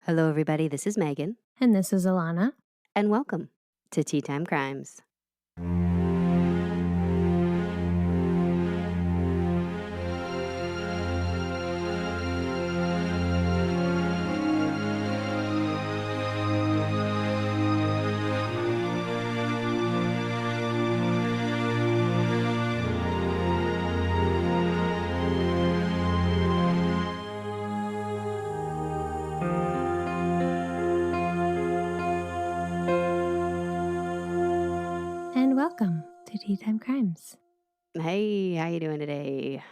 Hello, everybody. This is Megan, And this is Alana. and welcome to Tea Time Crimes. And welcome to Tea Time Crimes. Hey, how you doing today?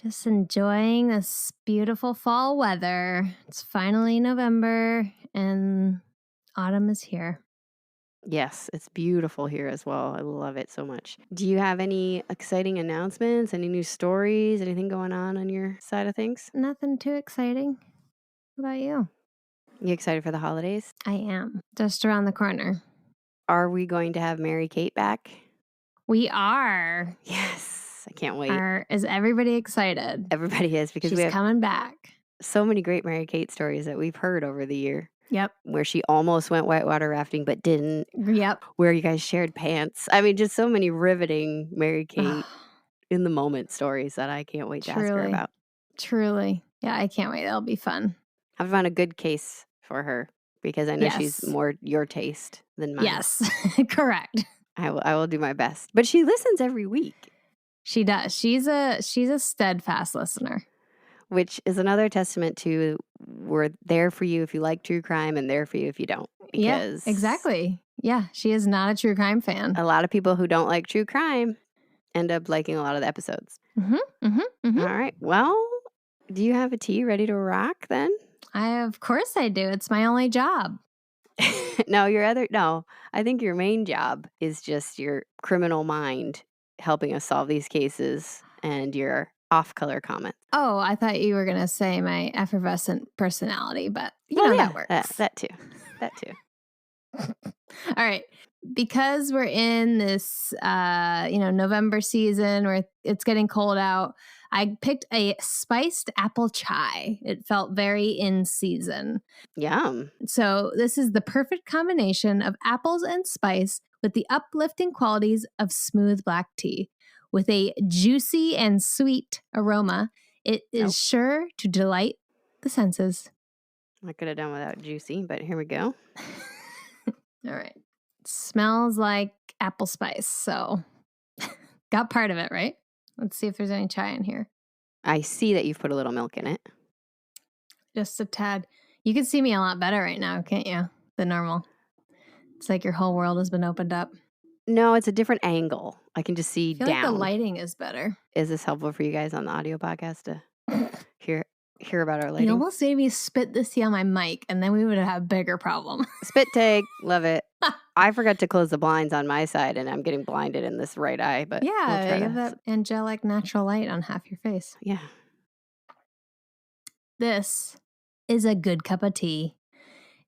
Just enjoying this beautiful fall weather. It's finally November and autumn is here. Yes, it's beautiful here as well. I love it so much. Do you have any exciting announcements, any new stories, anything going on your side of things? Nothing too exciting. What about you? You excited for the holidays? I am. Just around the corner. Are we going to have Mary Kate back? We are. Yes, I can't wait. Is everybody excited? Everybody is, because She's we have coming back. so many great Mary Kate stories that we've heard over the year. Yep. Where she almost went whitewater rafting but didn't. Yep. Where you guys shared pants. I mean, just so many riveting Mary Kate in the moment stories that I can't wait to ask her about. Truly. Yeah, I can't wait. It'll be fun. I've found a good case for her because I know she's more your taste than mine. Yes, correct. I will do my best. But she listens every week. She does. She's a steadfast listener. Which is another testament to we're there for you if you like true crime and there for you if you don't. Yeah, exactly. Yeah, she is not a true crime fan. A lot of people who don't like true crime end up liking a lot of the episodes. All right. Well, do you have a tea ready to rock then? Of course I do. It's my only job. No, I think your main job is just your criminal mind helping us solve these cases and your off-color comment. Oh, I thought you were going to say my effervescent personality, but that works. That too. All right. Because we're in this, November season where it's getting cold out, I picked a spiced apple chai. It felt very in season. Yum. So this is the perfect combination of apples and spice with the uplifting qualities of smooth black tea. With a juicy and sweet aroma, it is sure to delight the senses. I could have done without juicy, but here we go. All right. It smells like apple spice, so got part of it, right? Let's see if there's any chai in here. I see that you've put a little milk in it. Just a tad. You can see me a lot better right now, can't you? Than normal. It's like your whole world has been opened up. No, it's a different angle. I can just see down. Like the lighting is better. Is this helpful for you guys on the audio podcast to hear about our lighting? You almost made me spit this tea on my mic, and then we would have a bigger problem. Spit take. Love it. I forgot to close the blinds on my side, and I'm getting blinded in this right eye. But yeah, you have that angelic natural light on half your face. Yeah. This is a good cup of tea.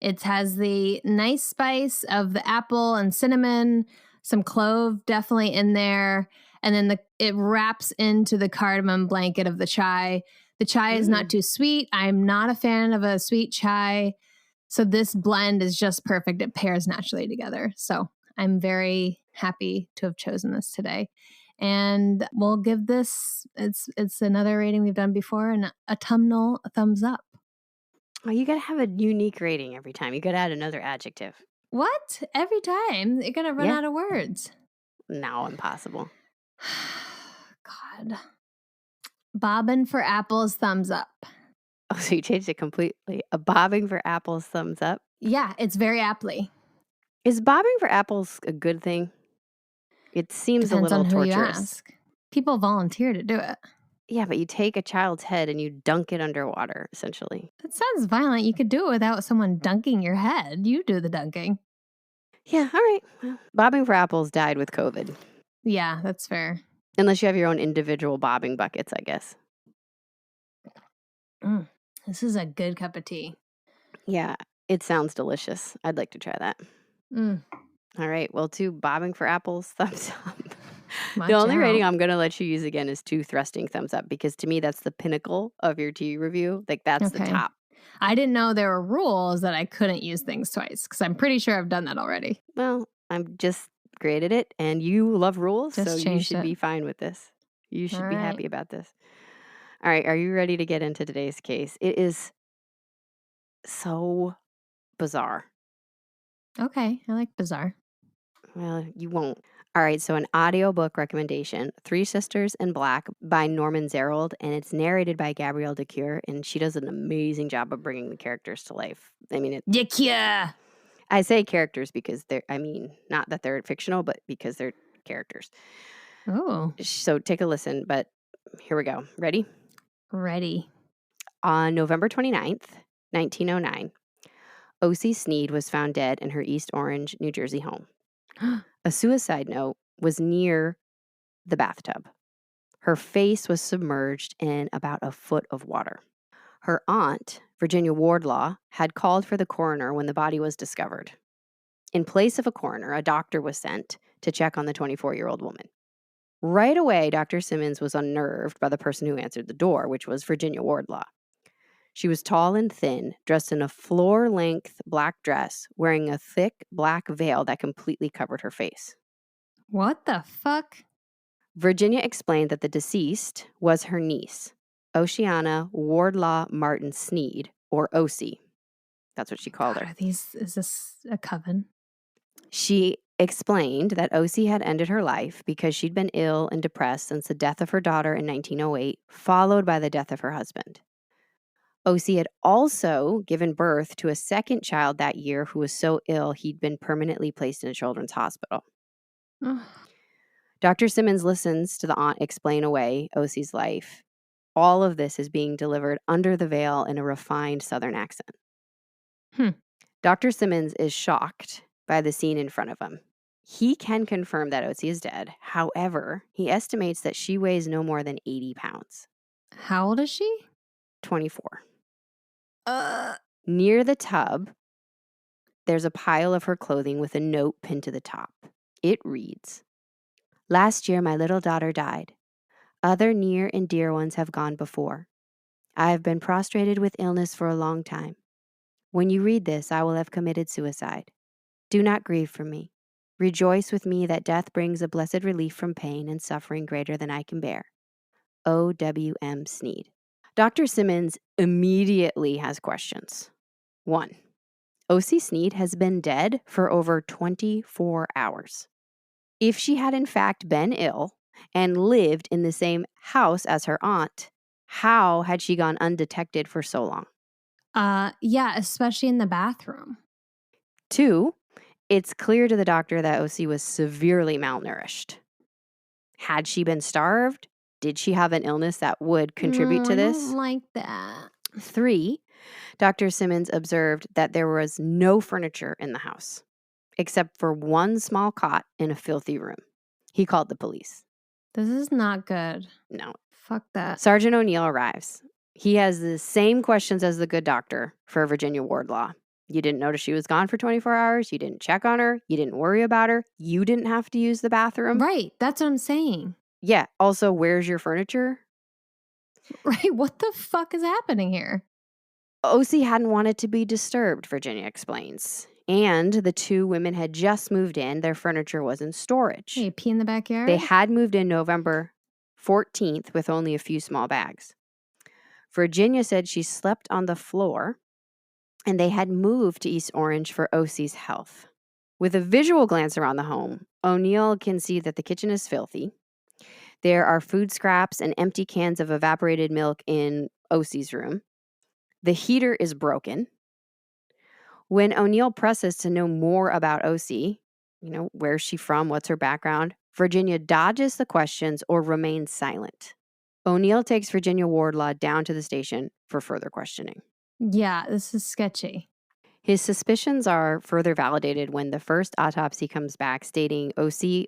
It has the nice spice of the apple and cinnamon, some clove definitely in there, and then it wraps into the cardamom blanket of the chai. The chai is not too sweet. I'm not a fan of a sweet chai. So this blend is just perfect. It pairs naturally together. So I'm very happy to have chosen this today. And we'll give this, it's another rating we've done before, and autumnal thumbs up. Oh, you got to have a unique rating every time. You got to add another adjective. What? Every time? You're going to run out of words. No, impossible. God. Bobbing for apples, thumbs up. Oh, so you changed it completely. A bobbing for apples, thumbs up? Yeah, it's very aptly. Is bobbing for apples a good thing? It seems Depends a little on who torturous. You ask. People volunteer to do it. Yeah, but you take a child's head and you dunk it underwater, essentially. That sounds violent. You could do it without someone dunking your head. You do the dunking. Yeah, all right. Well, bobbing for apples died with COVID. Yeah, that's fair. Unless you have your own individual bobbing buckets, I guess. This is a good cup of tea. Yeah, it sounds delicious. I'd like to try that. All right. Well, 2 bobbing for apples, thumbs up. The only rating I'm going to let you use again is 2 thrusting thumbs up, because to me, that's the pinnacle of your tea review. Like, that's the top. I didn't know there were rules that I couldn't use things twice because I'm pretty sure I've done that already. Well, I'm just created it, and you love rules, Just so you changed should it. be fine with this. You All should be right. happy about this. All right, are you ready to get into today's case? It is so bizarre. Okay. I like bizarre. Well, you won't. All right, so an audiobook recommendation, Three Sisters in Black by Norman Zierold, and it's narrated by Gabrielle Cuir, and she does an amazing job of bringing the characters to life. I mean, Yeah. I say characters because not that they're fictional, but because they're characters. Oh, So take a listen, but here we go. Ready? ready. On November 29th, 1909, Ocey Snead was found dead in her East Orange, New Jersey home. A suicide note was near the bathtub. Her face was submerged in about a foot of water. Her aunt, Virginia Wardlaw, had called for the coroner when the body was discovered. In place of a coroner, a doctor was sent to check on the 24-year-old woman. Right away, Dr. Simmons was unnerved by the person who answered the door, which was Virginia Wardlaw. She was tall and thin, dressed in a floor-length black dress, wearing a thick black veil that completely covered her face. What the fuck? Virginia explained that the deceased was her niece, Oceana Wardlaw Martin Snead, or Ocey. That's what she called her. Is this a coven? She explained that Ocey had ended her life because she'd been ill and depressed since the death of her daughter in 1908, followed by the death of her husband. Ocey had also given birth to a second child that year who was so ill he'd been permanently placed in a children's hospital. Ugh. Dr. Simmons listens to the aunt explain away Ocey's life. All of this is being delivered under the veil in a refined Southern accent. Dr. Simmons is shocked by the scene in front of him. He can confirm that Ocey is dead. However, he estimates that she weighs no more than 80 pounds. How old is she? 24. Near the tub, there's a pile of her clothing with a note pinned to the top. It reads, "Last year, my little daughter died. Other near and dear ones have gone before. I have been prostrated with illness for a long time. When you read this, I will have committed suicide. Do not grieve for me. Rejoice with me that death brings a blessed relief from pain and suffering greater than I can bear. O.W.M. Snead." Dr. Simmons immediately has questions. 1. Ocey Snead has been dead for over 24 hours. If she had in fact been ill and lived in the same house as her aunt, how had she gone undetected for so long? Yeah, especially in the bathroom. 2, it's clear to the doctor that Ocey was severely malnourished. Had she been starved? Did she have an illness that would contribute to this? I don't like that. 3, Dr. Simmons observed that there was no furniture in the house, except for one small cot in a filthy room. He called the police. This is not good. No. Fuck that. Sergeant O'Neill arrives. He has the same questions as the good doctor for Virginia Wardlaw. You didn't notice she was gone for 24 hours. You didn't check on her. You didn't worry about her. You didn't have to use the bathroom. Right. That's what I'm saying. Yeah. Also, where's your furniture? Right. What the fuck is happening here? Ocey hadn't wanted to be disturbed, Virginia explains. And the two women had just moved in. Their furniture was in storage. Hey, pee in the backyard? They had moved in November 14th with only a few small bags. Virginia said she slept on the floor, and they had moved to East Orange for Ocey's health. With a visual glance around the home, O'Neill can see that the kitchen is filthy. There are food scraps and empty cans of evaporated milk in Ocey's room. The heater is broken. When O'Neill presses to know more about Ocey, where's she from, what's her background, Virginia dodges the questions or remains silent. O'Neill takes Virginia Wardlaw down to the station for further questioning. Yeah, this is sketchy. His suspicions are further validated when the first autopsy comes back stating Ocey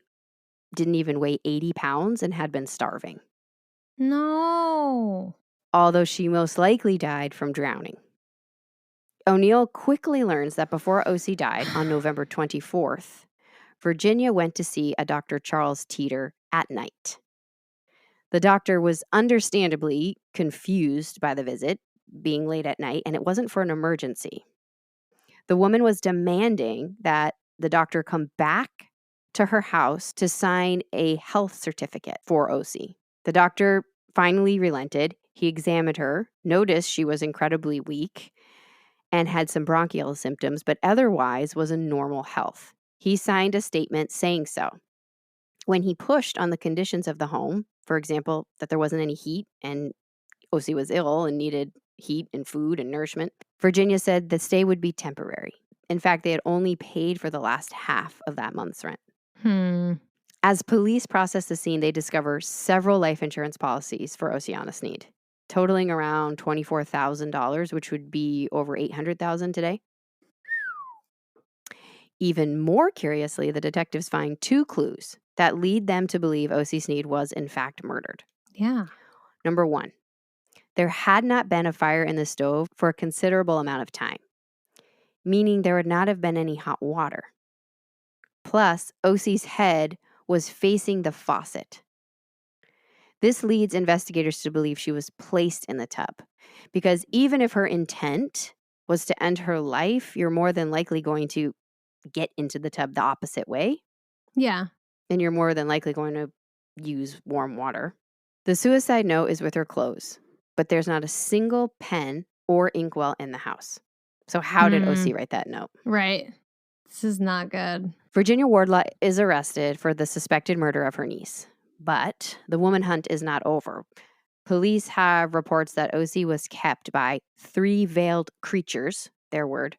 didn't even weigh 80 pounds and had been starving. No. Although she most likely died from drowning. O'Neill quickly learns that before Ocey died on November 24th, Virginia went to see a Dr. Charles Teeter at night. The doctor was understandably confused by the visit being late at night, and it wasn't for an emergency. The woman was demanding that the doctor come back to her house to sign a health certificate for Ocey. The doctor finally relented. He examined her, noticed she was incredibly weak and had some bronchial symptoms, but otherwise was in normal health. He signed a statement saying so. When he pushed on the conditions of the home, for example, that there wasn't any heat and Ocey was ill and needed heat and food and nourishment, Virginia said the stay would be temporary. In fact, they had only paid for the last half of that month's rent. As police process the scene, they discover several life insurance policies for Ocey Snead, totaling around $24,000, which would be over $800,000 today. Even more curiously, the detectives find 2 clues that lead them to believe Ocey Snead was in fact murdered. Yeah. Number 1, there had not been a fire in the stove for a considerable amount of time, meaning there would not have been any hot water. Plus, Ocey's head was facing the faucet. This leads investigators to believe she was placed in the tub, because even if her intent was to end her life, you're more than likely going to get into the tub the opposite way. Yeah. And you're more than likely going to use warm water. The suicide note is with her clothes, but there's not a single pen or inkwell in the house. So how did Ocey write that note? Right. This is not good. Virginia Wardlaw is arrested for the suspected murder of her niece, but the woman hunt is not over. Police have reports that Ocey was kept by 3 veiled creatures, their word,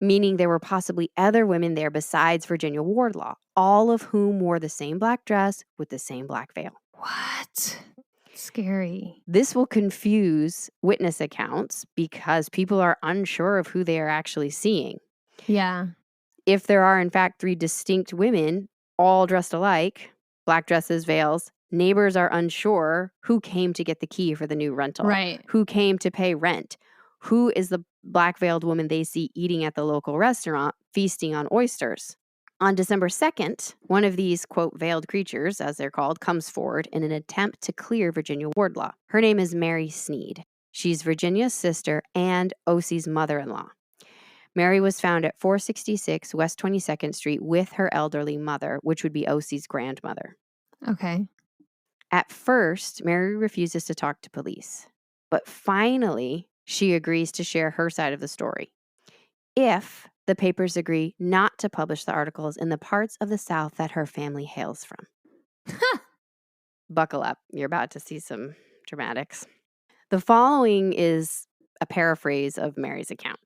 meaning there were possibly other women there besides Virginia Wardlaw, all of whom wore the same black dress with the same black veil. What? Scary. This will confuse witness accounts because people are unsure of who they are actually seeing. Yeah. If there are, in fact, 3 distinct women, all dressed alike, black dresses, veils, neighbors are unsure who came to get the key for the new rental, Right. who came to pay rent, who is the black-veiled woman they see eating at the local restaurant, feasting on oysters. On December 2nd, one of these, quote, veiled creatures, as they're called, comes forward in an attempt to clear Virginia Wardlaw. Her name is Mary Snead. She's Virginia's sister and Ocey's mother-in-law. Mary was found at 466 West 22nd Street with her elderly mother, which would be Ocey's grandmother. Okay. At first, Mary refuses to talk to police, but finally, she agrees to share her side of the story if the papers agree not to publish the articles in the parts of the South that her family hails from. Buckle up. You're about to see some dramatics. The following is a paraphrase of Mary's account.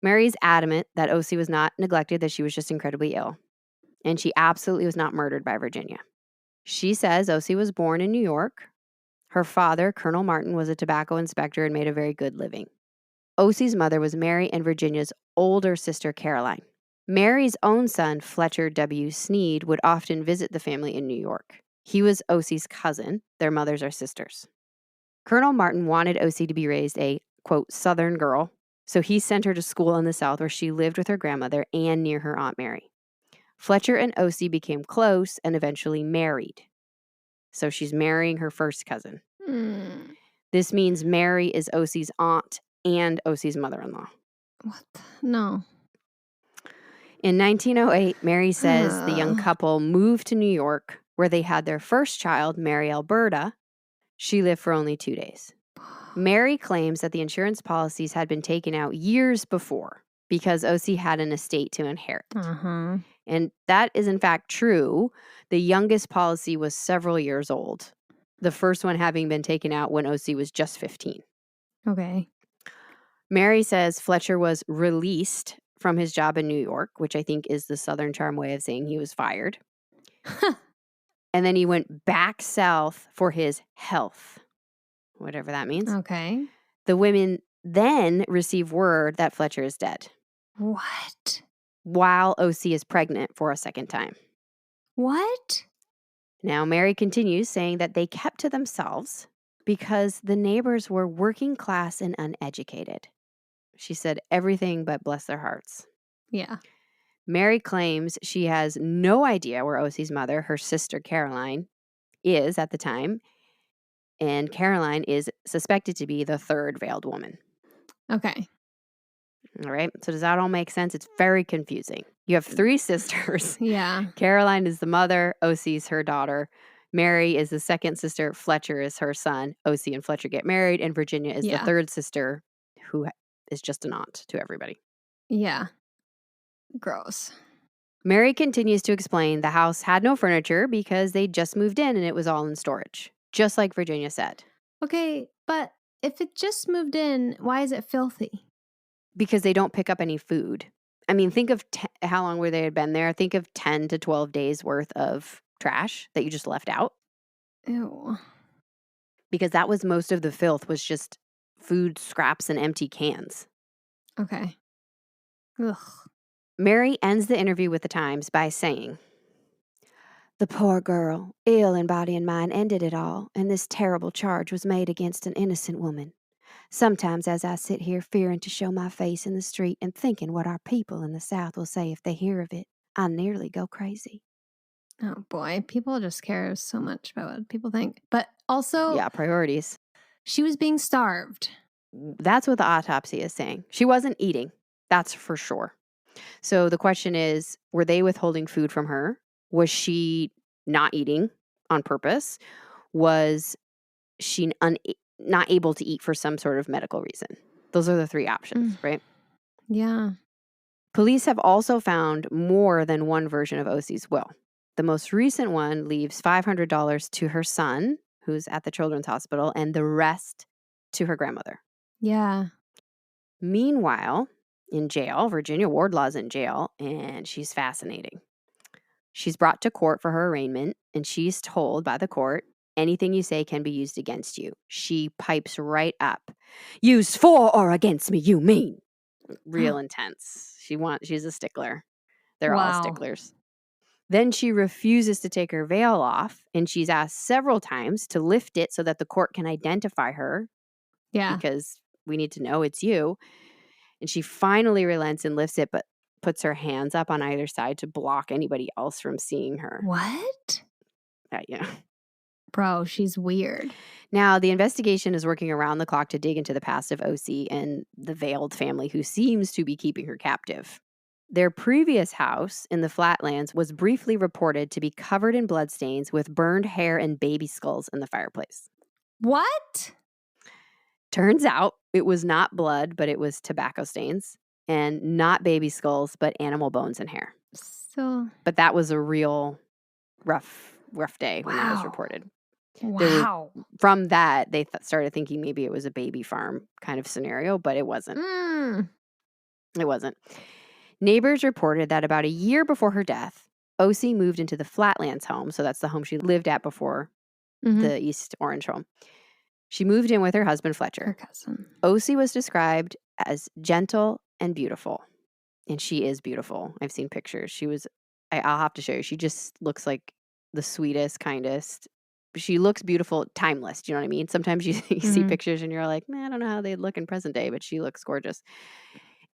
Mary's adamant that Ocey was not neglected, that she was just incredibly ill, and she absolutely was not murdered by Virginia. She says Ocey was born in New York. Her father, Colonel Martin, was a tobacco inspector and made a very good living. Ocey's mother was Mary and Virginia's older sister, Caroline. Mary's own son, Fletcher W. Snead, would often visit the family in New York. He was Ocey's cousin. Their mothers are sisters. Colonel Martin wanted Ocey to be raised a, quote, Southern girl, so he sent her to school in the South where she lived with her grandmother and near her Aunt Mary. Fletcher and Ocey became close and eventually married. So she's marrying her first cousin. This means Mary is Ocey's aunt and Ocey's mother-in-law. What? No. In 1908, Mary says the young couple moved to New York, where they had their first child, Mary Alberta. She lived for only 2 days. Mary claims that the insurance policies had been taken out years before because Ocey had an estate to inherit. And that is in fact true. The youngest policy was several years old, the first one having been taken out when Ocey was just 15. Okay. Mary says Fletcher was released from his job in New York, which I think is the Southern charm way of saying he was fired. And then he went back south for his health, whatever that means. Okay. The women then receive word that Fletcher is dead. What? While Ocey is pregnant for a second time. What? Now, Mary continues saying that they kept to themselves because the neighbors were working class and uneducated. She said everything but bless their hearts. Yeah. Mary claims she has no idea where Ocey's mother, her sister Caroline, is at the time. And Caroline is suspected to be the third veiled woman. Okay. All right. So does that all make sense? It's very confusing. You have 3 sisters. Yeah. Caroline is the mother. Ocey's her daughter. Mary is the second sister. Fletcher is her son. Ocey and Fletcher get married. And Virginia is the third sister, who is just an aunt to everybody. Yeah. Gross. Mary continues to explain the house had no furniture because they just moved in and it was all in storage, just like Virginia said. Okay, but if it just moved in, why is it filthy? Because they don't pick up any food. I mean, think of how long they had been there. Think of 10 to 12 days worth of trash that you just left out. Ew. Because that was most of the filth, was just food scraps and empty cans. Okay. Ugh. Mary ends the interview with the Times by saying, "The poor girl, ill in body and mind, ended it all, and this terrible charge was made against an innocent woman. Sometimes as I sit here fearing to show my face in the street and thinking what our people in the South will say if they hear of it, I nearly go crazy." Oh boy, people just care so much about what people think. But also, Yeah, priorities. She was being starved. That's what the autopsy is saying. She wasn't eating. That's for sure. So the question is, were they withholding food from her? Was she not eating on purpose? Was she not able to eat for some sort of medical reason? Those are the 3 options, right? Yeah. Police have also found more than one version of Ocey's will. The most recent one leaves $500 to her son, who's at the children's hospital, and the rest to her grandmother. Yeah. Meanwhile, in jail, Virginia Wardlaw's in jail, and she's fascinating. She's brought to court for her arraignment, and she's told by the court, anything you say can be used against you. She pipes right up. "Used for or against me, you mean?" Real intense. She's a stickler. They're all sticklers. Then she refuses to take her veil off, and she's asked several times to lift it so that the court can identify her. Yeah. Because we need to know it's you. And she finally relents and lifts it, but puts her hands up on either side to block anybody else from seeing her. What? Yeah. Bro, she's weird. Now, the investigation is working around the clock to dig into the past of Ocey and the veiled family who seems to be keeping her captive. Their previous house in the Flatlands was briefly reported to be covered in bloodstains with burned hair and baby skulls in the fireplace. What? Turns out it was not blood, but it was tobacco stains, and not baby skulls, but animal bones and hair. But that was a real rough day when that was reported. Wow. From that, they started thinking maybe it was a baby farm kind of scenario, but it wasn't. It wasn't. Neighbors reported that about a year before her death, Ocey moved into the Flatlands home. So that's the home she lived at before the East Orange home. She moved in with her husband, Fletcher. Her cousin. Ocey was described as gentle and beautiful. And she is beautiful. I've seen pictures. I'll have to show you. She just looks like the sweetest, kindest. She looks beautiful, timeless. Do you know what I mean? Sometimes you see pictures and you're like, I don't know how they look in present day, but she looks gorgeous.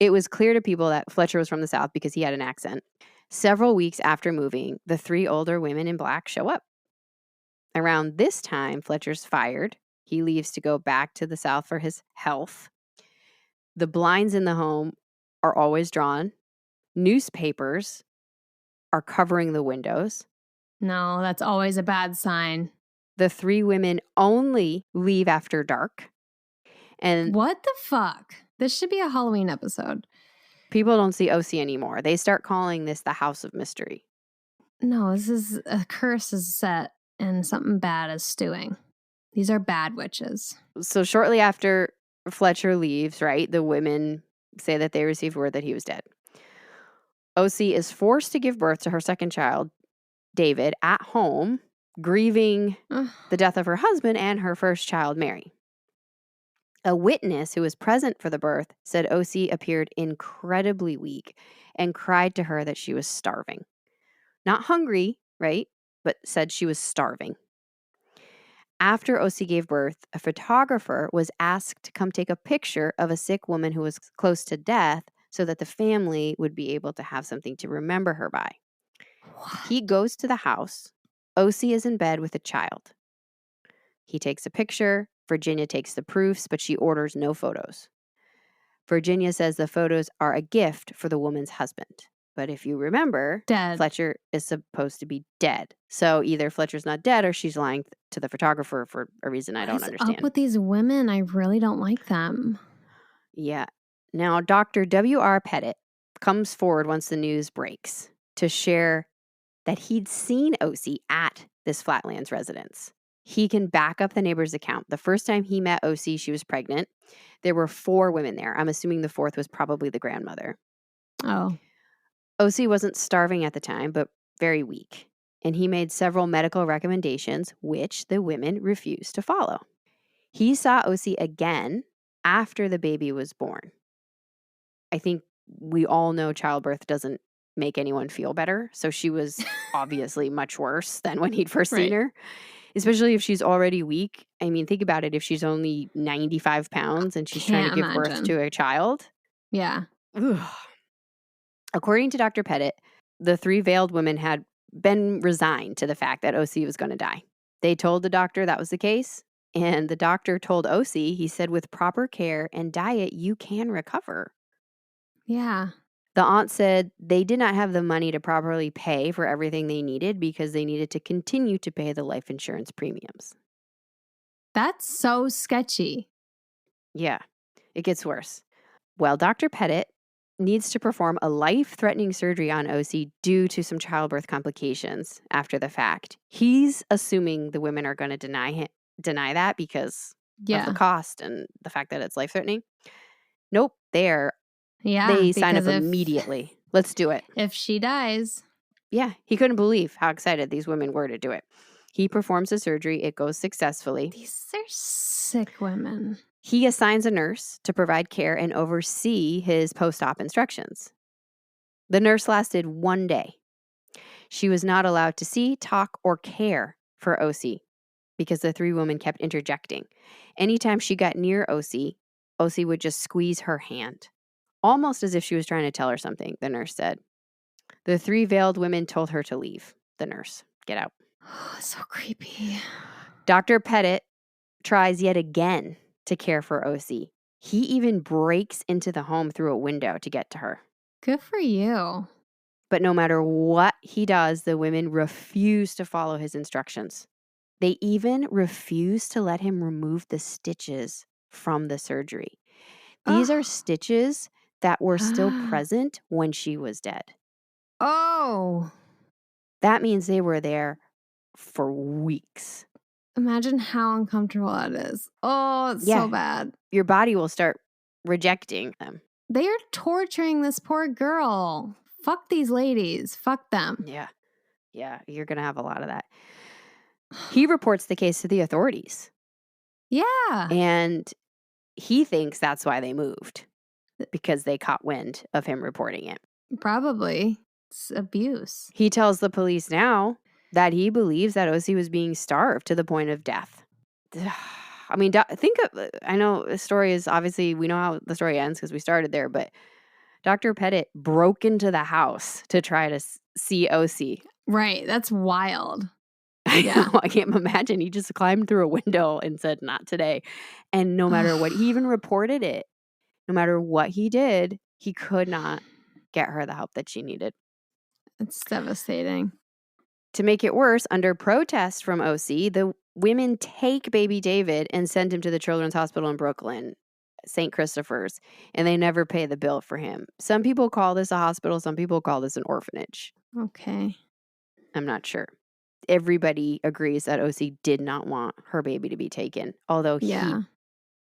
It was clear to people that Fletcher was from the South because he had an accent. Several weeks after moving, the 3 older women in black show up. Around this time, Fletcher's fired. He leaves to go back to the South for his health. The blinds in the home are always drawn. Newspapers are covering the windows. No, that's always a bad sign. The 3 women only leave after dark. And what the fuck? This should be a Halloween episode. People don't see Ocey anymore. They start calling this the House of Mystery. No, this is a curse is set and something bad is stewing. These are bad witches. So shortly after Fletcher leaves, right, the women say that they received word that he was dead. Ocey is forced to give birth to her second child, David, at home, grieving the death of her husband and her first child, Mary. A witness who was present for the birth said Ocey appeared incredibly weak and cried to her that she was starving. Not hungry, right? But said she was starving. After Ocey gave birth, a photographer was asked to come take a picture of a sick woman who was close to death so that the family would be able to have something to remember her by. What? He goes to the house. Ocey is in bed with a child. He takes a picture. Virginia takes the proofs, but she orders no photos. Virginia says the photos are a gift for the woman's husband. But if you remember, Dead. Fletcher is supposed to be dead. So either Fletcher's not dead or she's lying to the photographer for a reason I don't What's understand. up with these women? I really don't like them. Yeah. Now, Dr. W.R. Pettit comes forward once the news breaks to share that he'd seen Ocey at this Flatlands residence. He can back up the neighbor's account. The first time he met Ocey, she was pregnant. There were 4 women there. I'm assuming the 4th was probably the grandmother. Oh. Ocey wasn't starving at the time, but very weak. And he made several medical recommendations, which the women refused to follow. He saw Ocey again after the baby was born. I think we all know childbirth doesn't make anyone feel better. So she was obviously much worse than when he'd first seen her, especially if she's already weak. I mean, think about it. If she's only 95 pounds and she's trying to give birth to a child. Yeah. Ugh. According to Dr. Pettit, the 3 veiled women had been resigned to the fact that Ocey was going to die. They told the doctor that was the case. And the doctor told Ocey, he said, with proper care and diet, you can recover. Yeah. The aunt said they did not have the money to properly pay for everything they needed because they needed to continue to pay the life insurance premiums. That's so sketchy. Yeah, it gets worse. Well, Dr. Pettit needs to perform a life-threatening surgery on Ocey due to some childbirth complications after the fact. He's assuming the women are going to deny that because of the cost and the fact that it's life-threatening. Nope, they sign up immediately. Let's do it. If she dies. Yeah, he couldn't believe how excited these women were to do it. He performs the surgery. It goes successfully. These are sick women. He assigns a nurse to provide care and oversee his post-op instructions. The nurse lasted 1 day. She was not allowed to see, talk, or care for Ocey because the 3 women kept interjecting. Anytime she got near Ocey would just squeeze her hand, almost as if she was trying to tell her something, the nurse said. The 3 veiled women told her to leave. The nurse, get out. Oh, so creepy. Dr. Pettit tries yet again to care for Ocey. He even breaks into the home through a window to get to her. Good for you. But no matter what he does, the women refuse to follow his instructions. They even refuse to let him remove the stitches from the surgery. These are stitches that were still present when she was dead. Oh. That means they were there for weeks. Imagine how uncomfortable that is. Oh, it's so bad. Your body will start rejecting them. They are torturing this poor girl. Fuck these ladies. Fuck them. Yeah. Yeah, you're going to have a lot of that. He reports the case to the authorities. Yeah. And he thinks that's why they moved, because they caught wind of him reporting it. Probably. It's abuse. He tells the police now that he believes that Ocey was being starved to the point of death. I mean, I know the story is obviously, we know how the story ends because we started there, but Dr. Pettit broke into the house to try to see Ocey. Right. That's wild. I know. I can't imagine. He just climbed through a window and said, not today. And no matter what, he even reported it. No matter what he did, he could not get her the help that she needed. It's devastating. To make it worse, under protest from Ocey, the women take baby David and send him to the Children's Hospital in Brooklyn, St. Christopher's, and they never pay the bill for him. Some people call this a hospital. Some people call this an orphanage. Okay. I'm not sure. Everybody agrees that Ocey did not want her baby to be taken, although he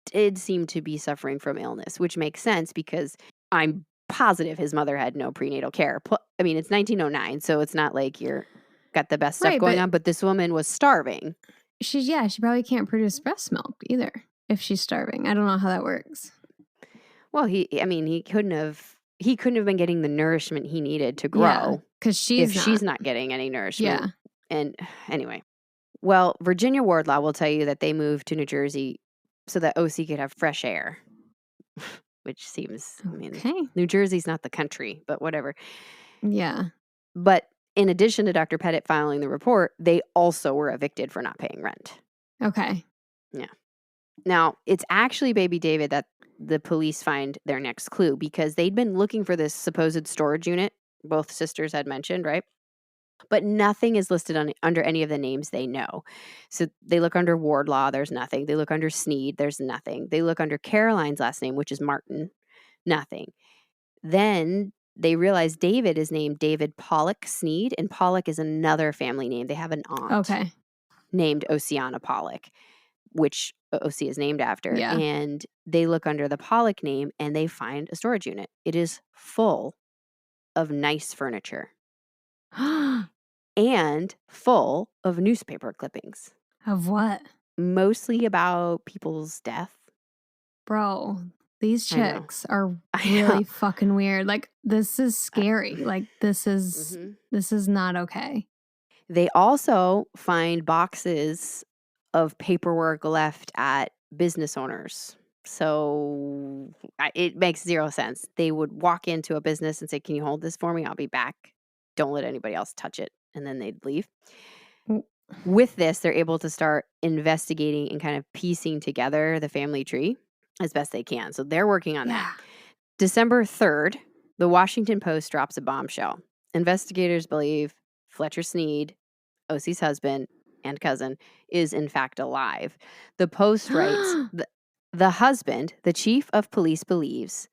did seem to be suffering from illness, which makes sense because I'm positive his mother had no prenatal care. I mean, it's 1909, so it's not like you're got the best stuff going on, but this woman was starving. She probably can't produce breast milk either if she's starving. I don't know how that works. Well, he couldn't have been getting the nourishment he needed to grow because she's not getting any nourishment. Yeah. And anyway, well, Virginia Wardlaw will tell you that they moved to New Jersey so that Ocey could have fresh air, which seems, New Jersey's not the country, but whatever. Yeah. But in addition to Dr. Pettit filing the report, they also were evicted for not paying rent. Okay. Yeah. Now, it's actually baby David that the police find their next clue because they'd been looking for this supposed storage unit both sisters had mentioned, right? But nothing is listed under any of the names they know. So they look under Wardlaw, there's nothing. They look under Snead, there's nothing. They look under Caroline's last name, which is Martin, nothing. Then they realize David is named David Pollock Snead, and Pollock is another family name. They have an aunt named Oceana Pollock, which Ocey is named after. Yeah. And they look under the Pollock name and they find a storage unit. It is full of nice furniture and full of newspaper clippings. Of what? Mostly about people's death. Bro, these chicks are really fucking weird. Like, this is scary. Like, this is not okay. They also find boxes of paperwork left at business owners. So it makes zero sense. They would walk into a business and say, "Can you hold this for me? I'll be back. Don't let anybody else touch it." And then they'd leave. With this, they're able to start investigating and kind of piecing together the family tree as best they can. So they're working on that. December 3rd, the Washington Post drops a bombshell. Investigators believe Fletcher Snead, Ocey's husband and cousin, is in fact alive. The Post writes, the husband, the chief of police, believes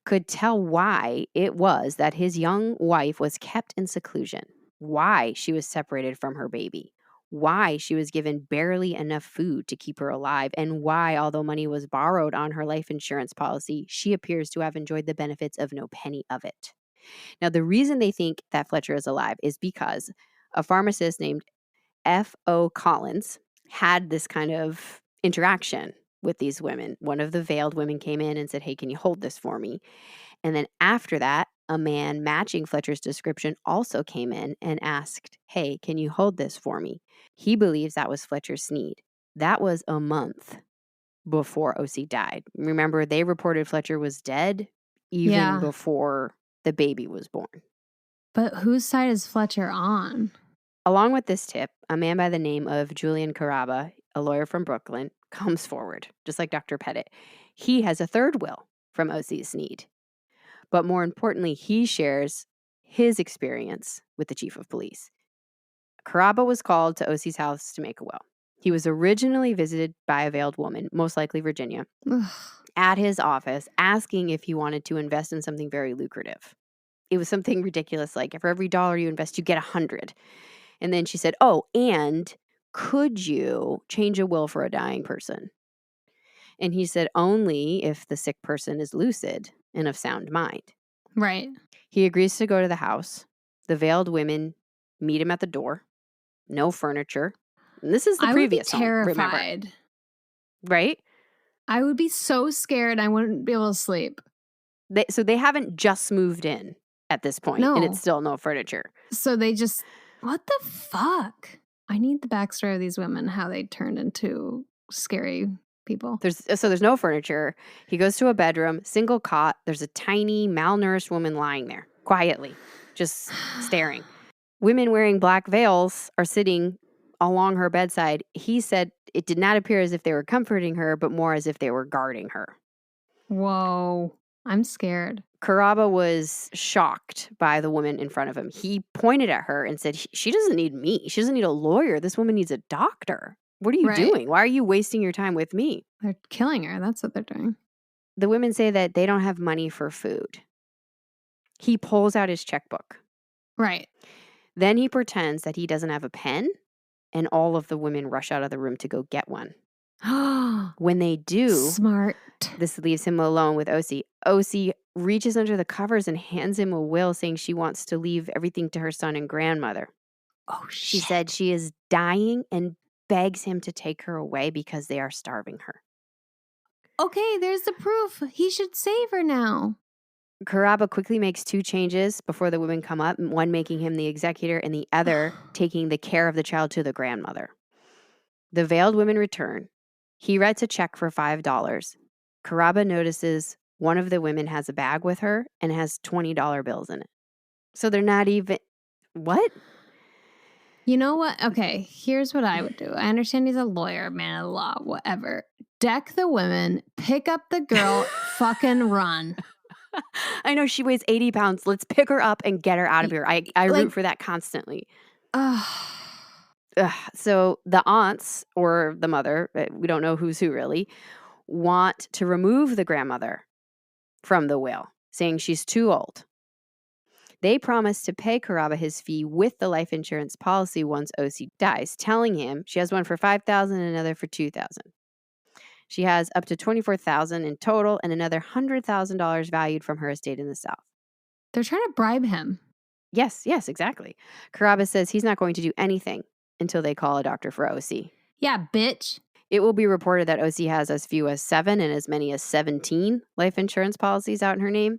could tell why it was that his young wife was kept in seclusion, why she was separated from her baby, why she was given barely enough food to keep her alive, and why, although money was borrowed on her life insurance policy, she appears to have enjoyed the benefits of no penny of it. Now, the reason they think that Fletcher is alive is because a pharmacist named F.O. Collins had this kind of interaction with these women. One of the veiled women came in and said, "Hey, can you hold this for me?" And then after that, a man matching Fletcher's description also came in and asked, "Hey, can you hold this for me?" He believes that was Fletcher Snead. That was a month before Ocey died. Remember, they reported Fletcher was dead even before the baby was born. But whose side is Fletcher on? Along with this tip, a man by the name of Julian Caraba, a lawyer from Brooklyn, comes forward, just like Dr. Pettit. He has a third will from Ocey Snead. But more importantly, he shares his experience with the chief of police. Caraba was called to Ocey's house to make a will. He was originally visited by a veiled woman, most likely Virginia, at his office, asking if he wanted to invest in something very lucrative. It was something ridiculous, like for every $1 you invest, you get 100. And then she said, "Oh, and could you change a will for a dying person?" And he said, "Only if the sick person is lucid and of sound mind." Right. He agrees to go to the house. The veiled women meet him at the door. No furniture. And this is the previous home, remember. I would be terrified. Right? I would be so scared I wouldn't be able to sleep. So they haven't just moved in at this point, and it's still no furniture. So they just, what the fuck? I need the backstory of these women, how they turned into scary people. There's no furniture. He goes to a bedroom, single cot. There's a tiny, malnourished woman lying there, quietly, just staring. Women wearing black veils are sitting along her bedside. He said it did not appear as if they were comforting her, but more as if they were guarding her. Whoa. I'm scared. Caraba was shocked by the woman in front of him. He pointed at her and said, "She doesn't need me. She doesn't need a lawyer. This woman needs a doctor. What are you doing? Why are you wasting your time with me?" They're killing her. That's what they're doing. The women say that they don't have money for food. He pulls out his checkbook. Right. Then he pretends that he doesn't have a pen, and all of the women rush out of the room to go get one. When they do, smart. This leaves him alone with Ocey. Ocey reaches under the covers and hands him a will saying she wants to leave everything to her son and grandmother. Oh, shit. She said she is dying and begs him to take her away because they are starving her. Okay, there's the proof. He should save her now. Caraba quickly makes 2 changes before the women come up, one making him the executor and the other taking the care of the child to the grandmother. The veiled women return. He writes a check for $5. Caraba notices one of the women has a bag with her and has $20 bills in it. So they're not even... What? You know what? Okay, here's what I would do. I understand he's a lawyer, man of the law, whatever. Deck the women, pick up the girl, fucking run. I know she weighs 80 pounds. Let's pick her up and get her out of here. I root for that constantly. So the aunts or the mother, we don't know who's who really, want to remove the grandmother from the will, saying she's too old. They promise to pay Caraba his fee with the life insurance policy once Ocey dies, telling him she has one for $5,000 and another for $2,000. She has up to $24,000 in total and another $100,000 valued from her estate in the South. They're trying to bribe him. Yes, exactly. Caraba says he's not going to do anything until they call a doctor for Ocey. Yeah, bitch. It will be reported that Ocey has as few as 7 and as many as 17 life insurance policies out in her name.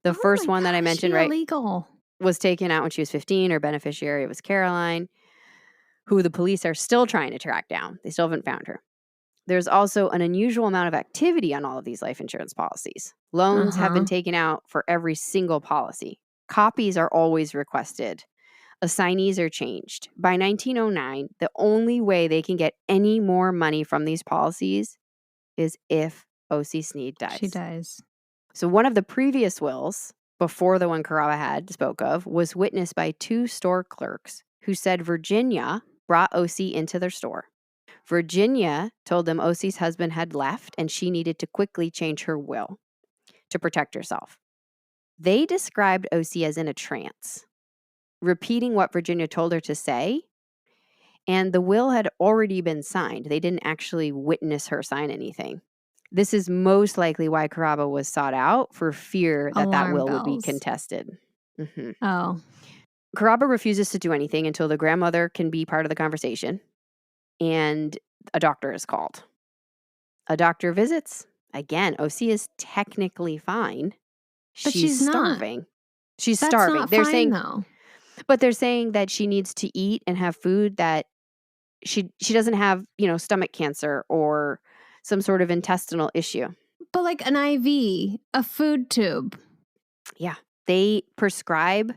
The first one that I mentioned, right, illegal. was taken out when she was 15. Her beneficiary was Caroline, who the police are still trying to track down. They still haven't found her. There's also an unusual amount of activity on all of these life insurance policies. Loans have been taken out for every single policy. Copies are always requested. Assignees are changed. By 1909, the only way they can get any more money from these policies is if Ocey Snead dies. She dies. So one of the previous wills, before the one Caraba had spoke of, was witnessed by 2 store clerks who said Virginia brought Ocey into their store. Virginia told them Ocey's husband had left and she needed to quickly change her will to protect herself. They described Ocey as in a trance, repeating what Virginia told her to say, and the will had already been signed. They didn't actually witness her sign anything. This is most likely why Caraba was sought out, for fear that that will would be contested. Oh. Caraba refuses to do anything until the grandmother can be part of the conversation, and a doctor is called. A doctor visits. Again, Ocey is technically fine. But she's starving. Not. She's That's starving. Not they're fine, saying, though. But they're saying that she needs to eat and have food that she doesn't have, stomach cancer or some sort of intestinal issue. But like an IV, a food tube. Yeah. They prescribe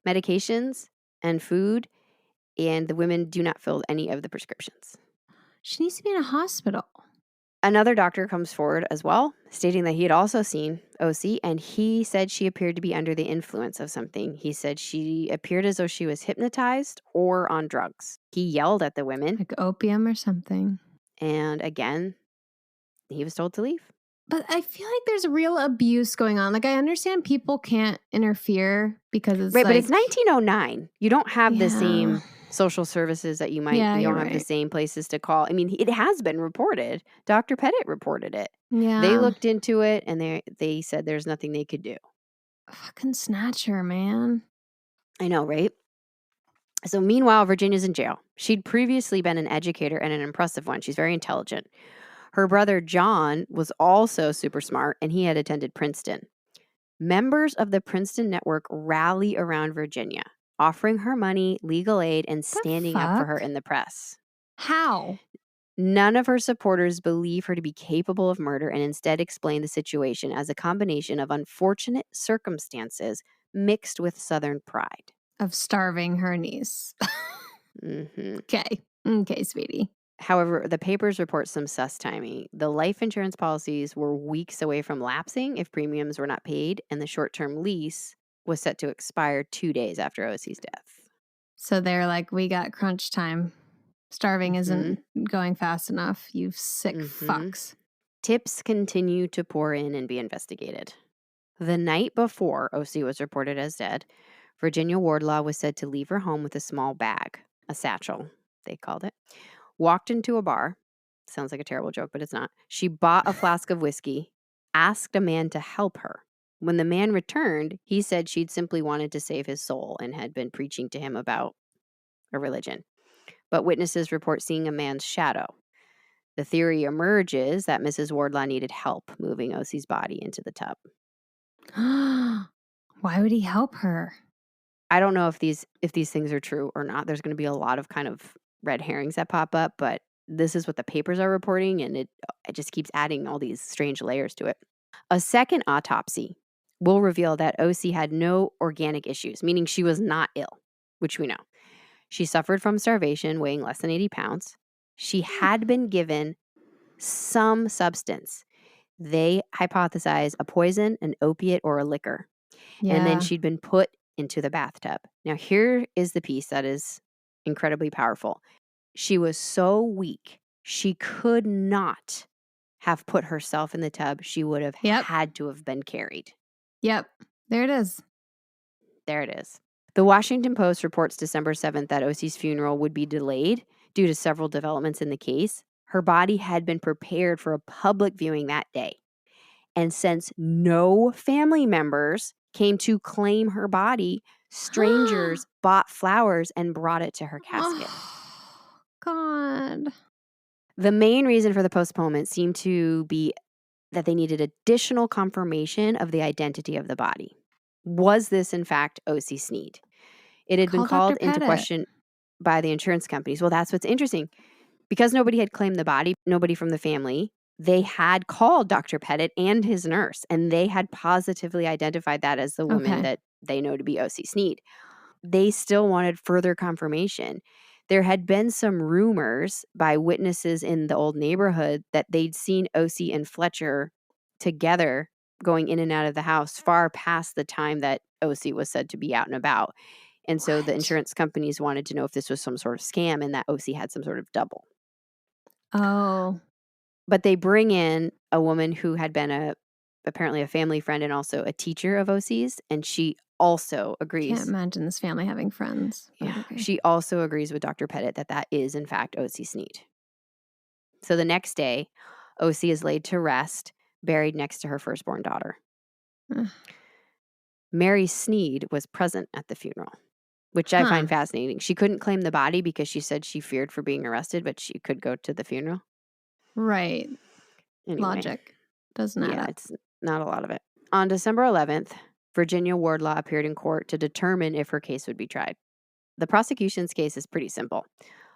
medications and food, and the women do not fill any of the prescriptions. She needs to be in a hospital. Another doctor comes forward as well, stating that he had also seen Ocey, and he said she appeared to be under the influence of something. He said she appeared as though she was hypnotized or on drugs. He yelled at the women. Like opium or something. And again, he was told to leave. But I feel like there's real abuse going on. Like, I understand people can't interfere because it's right, but it's 1909. You don't have the same social services that you might. You don't have the same places to call. I mean, it has been reported. Dr. Pettit reported it. Yeah. They looked into it and they said there's nothing they could do. Fucking snatcher, man. I know, right? So meanwhile, Virginia's in jail. She'd previously been an educator and an impressive one. She's very intelligent. Her brother, John, was also super smart, and he had attended Princeton. Members of the Princeton network rally around Virginia, offering her money, legal aid, and standing up for her in the press. How? None of her supporters believe her to be capable of murder and instead explain the situation as a combination of unfortunate circumstances mixed with Southern pride. Of starving her niece. Okay, sweetie. However, the papers report some sus timing. The life insurance policies were weeks away from lapsing if premiums were not paid, and the short-term lease was set to expire 2 days after Ocey's death. So they're like, we got crunch time. Starving isn't going fast enough, you sick fucks. Tips continue to pour in and be investigated. The night before Ocey was reported as dead, Virginia Wardlaw was said to leave her home with a small bag, a satchel, they called it. Walked into a bar. Sounds like a terrible joke, but it's not. She bought a flask of whiskey, asked a man to help her. When the man returned, he said she'd simply wanted to save his soul and had been preaching to him about a religion. But witnesses report seeing a man's shadow. The theory emerges that Mrs. Wardlaw needed help moving Ocey's body into the tub. Why would he help her? I don't know if these things are true or not. There's going to be a lot of kind of red herrings that pop up, but this is what the papers are reporting, and it just keeps adding all these strange layers to it. A second autopsy will reveal that Ocey had no organic issues, meaning she was not ill, which we know. She suffered from starvation, weighing less than 80 pounds. She had been given some substance. They hypothesize a poison, an opiate, or a liquor. Yeah. And then she'd been put into the bathtub. Now, here is the piece that is incredibly powerful. She was so weak, she could not have put herself in the tub. She would have had to have been carried. Yep. There it is. There it is. The Washington Post reports December 7th that Ocey's funeral would be delayed due to several developments in the case. Her body had been prepared for a public viewing that day. And since no family members came to claim her body, strangers bought flowers and brought it to her casket. Oh, God. The main reason for the postponement seemed to be that they needed additional confirmation of the identity of the body. Was this, in fact, Ocey Snead? It had been called into question by the insurance companies. Well, that's what's interesting. Because nobody had claimed the body, nobody from the family, they had called Dr. Pettit and his nurse, and they had positively identified that as the woman that they know to be Ocey Snead. They still wanted further confirmation. There had been some rumors by witnesses in the old neighborhood that they'd seen Ocey and Fletcher together going in and out of the house far past the time that Ocey was said to be out and about. And so the insurance companies wanted to know if this was some sort of scam and that Ocey had some sort of double. Oh. But they bring in a woman who had been apparently a family friend and also a teacher of Ocey's, and she also agrees. Can't imagine this family having friends. Yeah, okay. She also agrees with Dr. Pettit that is, in fact, Ocey Snead. So the next day, Ocey is laid to rest, buried next to her firstborn daughter. Mary Snead was present at the funeral, which I find fascinating. She couldn't claim the body because she said she feared for being arrested, but she could go to the funeral. Right. Anyway, logic doesn't add up. It's not a lot of it. On December 11th, Virginia Wardlaw appeared in court to determine if her case would be tried. The prosecution's case is pretty simple.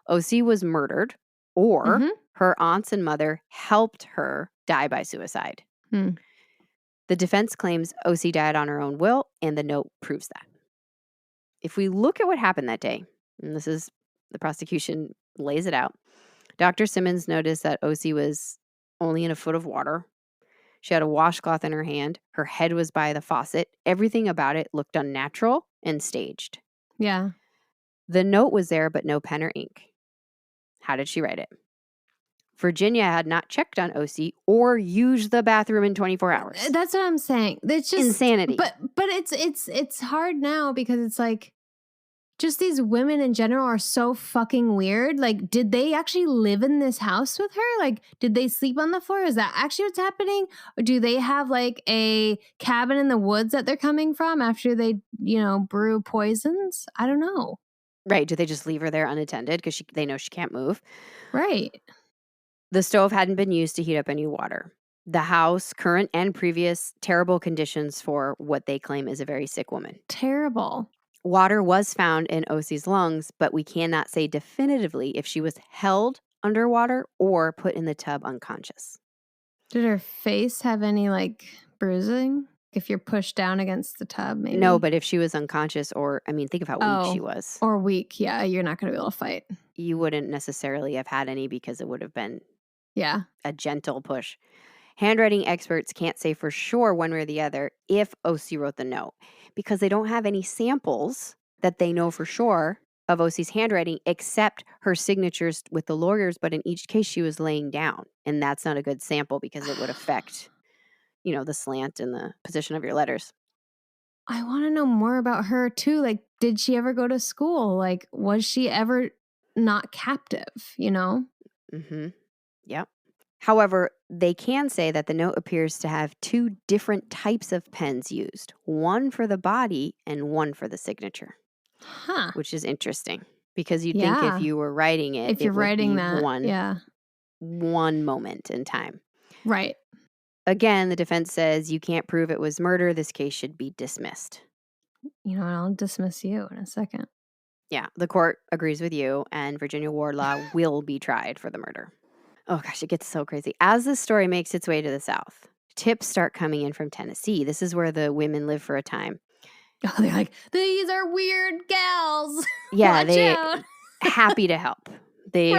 Ocey was murdered, or her aunts and mother helped her die by suicide. The defense claims Ocey died on her own will, and the note proves that. If we look at what happened that day, and this is the prosecution lays it out, Dr. Simmons noticed that Ocey was only in a foot of water. She had a washcloth in her hand. Her head was by the faucet. Everything about it looked unnatural and staged. Yeah. The note was there, but no pen or ink. How did she write it? Virginia had not checked on Ocey or used the bathroom in 24 hours. That's what I'm saying. It's just insanity. But it's hard now because it's like just these women in general are so fucking weird. Like, did they actually live in this house with her? Like, did they sleep on the floor? Is that actually what's happening? Or do they have like a cabin in the woods that they're coming from after they, brew poisons? I don't know. Right. Do they just leave her there unattended because they know she can't move? Right. The stove hadn't been used to heat up any water. The house, current and previous, terrible conditions for what they claim is a very sick woman. Terrible. Water was found in Ocey's lungs, but we cannot say definitively if she was held underwater or put in the tub unconscious. Did her face have any like bruising? If you're pushed down against the tub, maybe? No, but if she was unconscious think of how weak she was. Or weak, yeah, you're not going to be able to fight. You wouldn't necessarily have had any because it would have been a gentle push. Handwriting experts can't say for sure one way or the other if Ocey wrote the note because they don't have any samples that they know for sure of Ocey's handwriting except her signatures with the lawyers, but in each case she was laying down, and that's not a good sample because it would affect, the slant and the position of your letters. I want to know more about her too. Like, did she ever go to school? Like, was she ever not captive, Yep. However, they can say that the note appears to have two different types of pens used, one for the body and one for the signature. Which is interesting because you'd think if you were writing it, if you're writing that, one moment in time. Right. Again, the defense says you can't prove it was murder. This case should be dismissed. I'll dismiss you in a second. Yeah, the court agrees with you, and Virginia Wardlaw will be tried for the murder. Oh gosh, it gets so crazy. As this story makes its way to the South, tips start coming in from Tennessee. This is where the women live for a time. Oh, they're like, these are weird gals. Yeah, Watch out. happy to help. They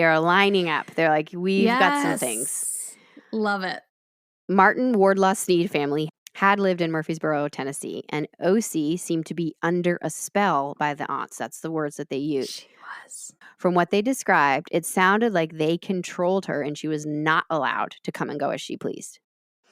are lining up. They're like, we've got some things. Love it. Martin Wardlaw Snead family had lived in Murfreesboro, Tennessee, and Ocey seemed to be under a spell by the aunts. That's the words that they used. She was. From what they described, it sounded like they controlled her and she was not allowed to come and go as she pleased.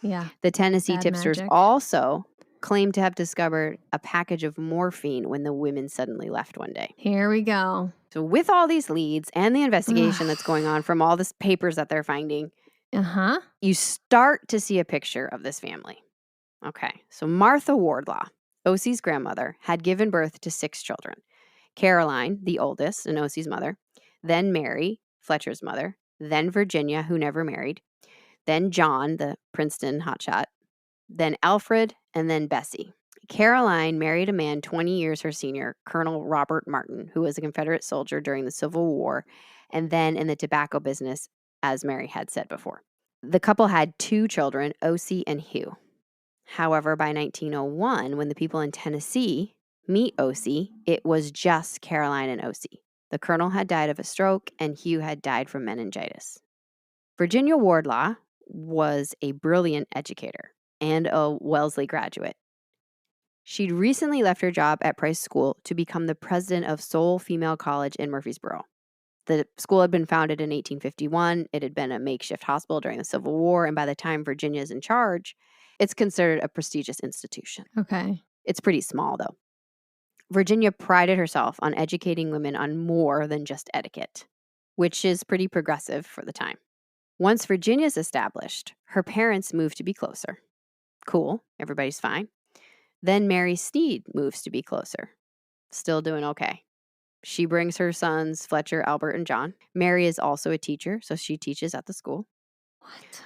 Yeah. The Tennessee Bad tipsters magic. also claimed to have discovered a package of morphine when the women suddenly left one day. Here we go. So with all these leads and the investigation that's going on from all the papers that they're finding, you start to see a picture of this family. Okay, so Martha Wardlaw, Ocey's grandmother, had given birth to 6 children. Caroline, the oldest, and Ocey's mother, then Mary, Fletcher's mother, then Virginia, who never married, then John, the Princeton hotshot, then Alfred, and then Bessie. Caroline married a man 20 years her senior, Colonel Robert Martin, who was a Confederate soldier during the Civil War, and then in the tobacco business, as Mary had said before. The couple had 2 children, Ocey and Hugh. However, by 1901, when the people in Tennessee meet Ocey, it was just Caroline and Ocey. The colonel had died of a stroke, and Hugh had died from meningitis. Virginia Wardlaw was a brilliant educator and a Wellesley graduate. She'd recently left her job at Price School to become the president of Seoul Female College in Murfreesboro. The school had been founded in 1851. It had been a makeshift hospital during the Civil War, and by the time Virginia's in charge, it's considered a prestigious institution. Okay. It's pretty small, though. Virginia prided herself on educating women on more than just etiquette, which is pretty progressive for the time. Once Virginia's established, her parents moved to be closer. Cool, everybody's fine. Then Mary Snead moves to be closer. Still doing okay. She brings her sons, Fletcher, Albert, and John. Mary is also a teacher, so she teaches at the school. What?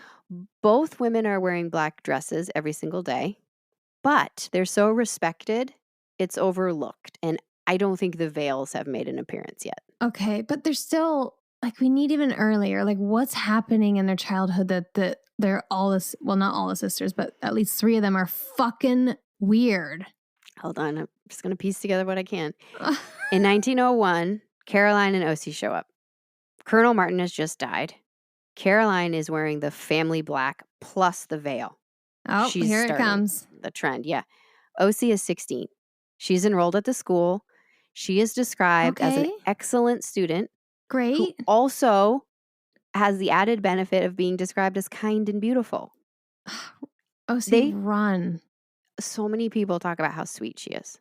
Both women are wearing black dresses every single day, but they're so respected, it's overlooked. And I don't think the veils have made an appearance yet. Okay, but they're still, like, we need even earlier. Like, what's happening in their childhood that they're all this, well, not all the sisters, but at least 3 of them are fucking weird. Hold on, I'm just going to piece together what I can. In 1901, Caroline and Ocey show up. Colonel Martin has just died. Caroline is wearing the family black plus the veil. Oh, here it comes. The trend, yeah. Ocey is 16. She's enrolled at the school. She is described as an excellent student. Great. Who also has the added benefit of being described as kind and beautiful. Ocey, run. So many people talk about how sweet she is.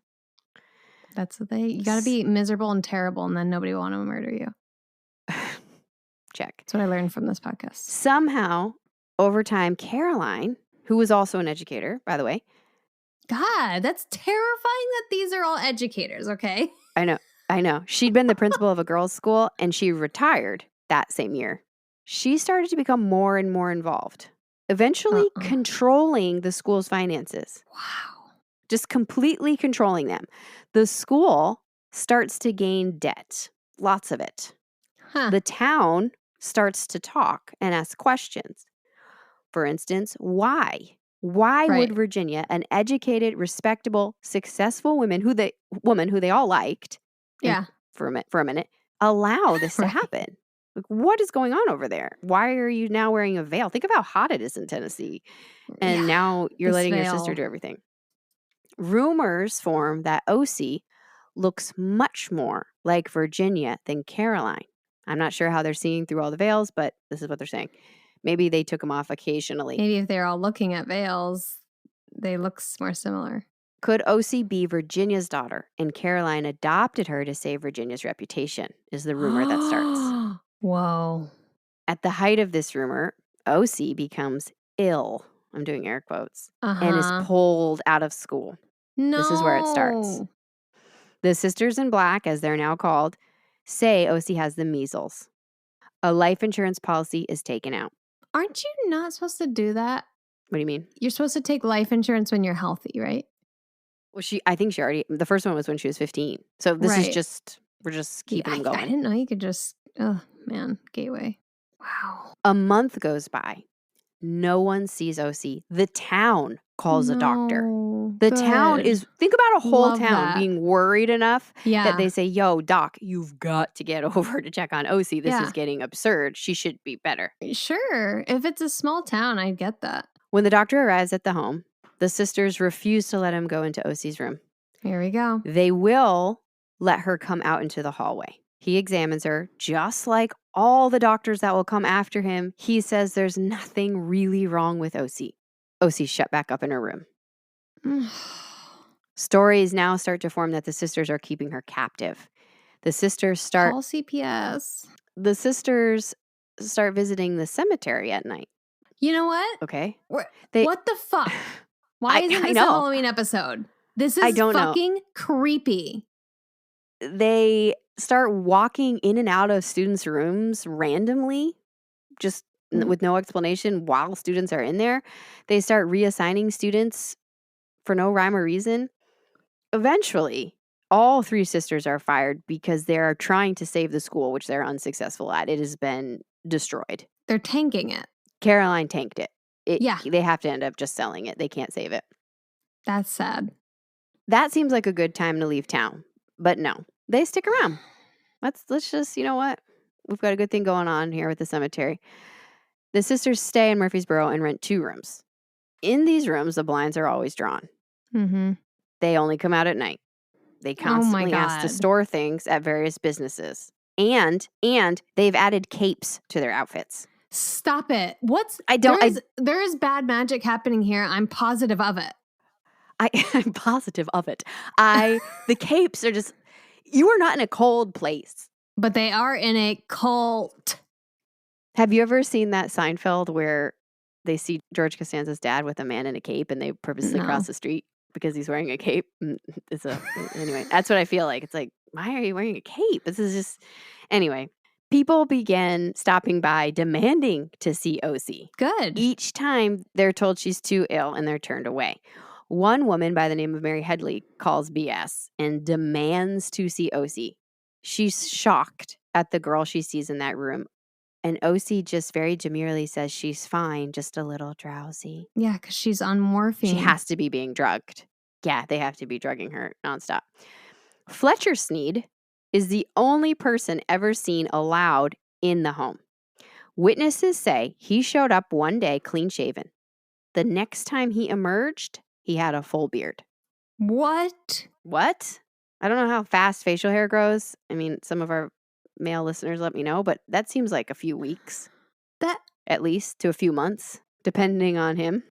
That's what you got to be miserable and terrible, and then nobody will want to murder you. Check. That's what I learned from this podcast. Somehow, over time, Caroline, who was also an educator, by the way. God, that's terrifying that these are all educators, okay? I know. She'd been the principal of a girls' school, and she retired that same year. She started to become more and more involved, eventually controlling the school's finances. Wow. Just completely controlling them. The school starts to gain debt, lots of it. The town starts to talk and ask questions. For instance, why? Why would Virginia, an educated, respectable, successful woman who they all liked, for a minute, allow this to happen? Like, what is going on over there? Why are you now wearing a veil? Think of how hot it is in Tennessee. And now you're letting your sister do everything. Rumors form that Ocey looks much more like Virginia than Caroline. I'm not sure how they're seeing through all the veils, but this is what they're saying. Maybe they took them off occasionally. Maybe if they're all looking at veils, they look more similar. Could Ocey be Virginia's daughter and Caroline adopted her to save Virginia's reputation, is the rumor that starts. Whoa. At the height of this rumor, Ocey becomes ill, I'm doing air quotes, and is pulled out of school. No. This is where it starts. The Sisters in Black, as they're now called, say Ocey has the measles. A life insurance policy is taken out. Aren't you not supposed to do that? What do you mean? You're supposed to take life insurance when you're healthy, right? Well, I think she already, the first one was when she was 15. So this is just, we're just keeping them going. I didn't know you could just, oh man, gateway. Wow. A month goes by. No one sees Ocey. The town calls a doctor. No, The town good. is, think about a whole Love town that. being worried enough Yeah. that they say, yo, doc, you've got to get over to check on Ocey. This Yeah. is getting absurd. She should be better. Sure. If it's a small town, I get that. When the doctor arrives at the home, the sisters refuse to let him go into Ocey's room. Here we go. They will let her come out into the hallway. He examines her, just like all the doctors that will come after him. He says there's nothing really wrong with Ocey. Ocey's shut back up in her room. Stories now start to form that the sisters are keeping her captive. The sisters start Call CPS. visiting the cemetery at night. You know what? Okay. What the fuck? Why isn't this a Halloween episode? This is fucking creepy. They start walking in and out of students' rooms randomly, just with no explanation while students are in there. They start reassigning students for no rhyme or reason. Eventually, all 3 sisters are fired because they are trying to save the school, which they're unsuccessful at. It has been destroyed. They're tanking it. Caroline tanked it. Yeah. They have to end up just selling it. They can't save it. That's sad. That seems like a good time to leave town. But no, they stick around. Let's just, you know what? We've got a good thing going on here with the cemetery. The sisters stay in Murfreesboro and rent 2 rooms. In these rooms, the blinds are always drawn. Mm-hmm. They only come out at night. They constantly ask to store things at various businesses. And they've added capes to their outfits. Stop it. There is bad magic happening here. I'm positive of it. I'm positive of it. The capes are just, you are not in a cold place. But they are in a cult. Have you ever seen that Seinfeld where they see George Costanza's dad with a man in a cape and they purposely cross the street because he's wearing a cape? Anyway, that's what I feel like. It's like, why are you wearing a cape? This is just, anyway. People began stopping by demanding to see Ocey. Good. Each time they're told she's too ill and they're turned away. One woman by the name of Mary Headley calls BS and demands to see Ocey. She's shocked at the girl she sees in that room. And Ocey just very demurely says she's fine, just a little drowsy. Yeah, because she's on morphine. She has to be being drugged. Yeah, they have to be drugging her nonstop. Fletcher Snead is the only person ever seen allowed in the home. Witnesses say he showed up one day clean shaven. The next time he emerged, he had a full beard. What? I don't know how fast facial hair grows. I mean, some of our male listeners let me know, but that seems like a few weeks. At least to a few months, depending on him.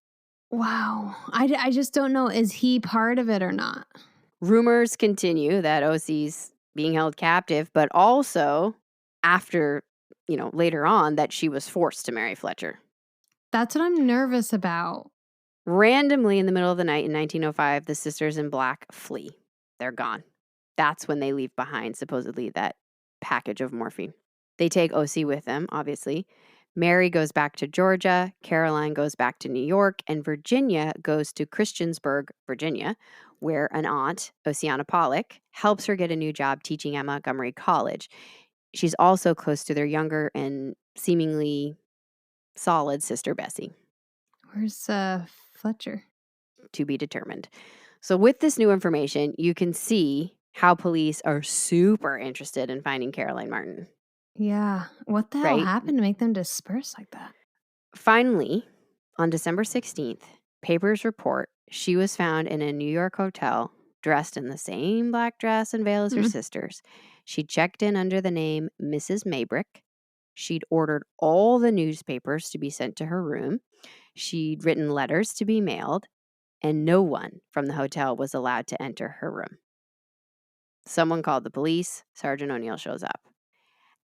Wow. I just don't know. Is he part of it or not? Rumors continue that Ocey's being held captive, but also after, later on that she was forced to marry Fletcher. That's what I'm nervous about. Randomly in the middle of the night in 1905, the sisters in black flee. They're gone. That's when they leave behind, supposedly, that package of morphine. They take Ocey with them, obviously. Mary goes back to Georgia, Caroline goes back to New York, and Virginia goes to Christiansburg, Virginia, where an aunt, Oceana Pollock, helps her get a new job teaching at Montgomery College. She's also close to their younger and seemingly solid sister, Bessie. Where's Fletcher? To be determined. So with this new information, you can see how police are super interested in finding Caroline Martin. Yeah. What the hell happened to make them disperse like that? Finally, on December 16th, papers report she was found in a New York hotel dressed in the same black dress and veil as her sisters. She checked in under the name Mrs. Maybrick. She'd ordered all the newspapers to be sent to her room. She'd written letters to be mailed, and no one from the hotel was allowed to enter her room. Someone called the police. Sergeant O'Neill shows up.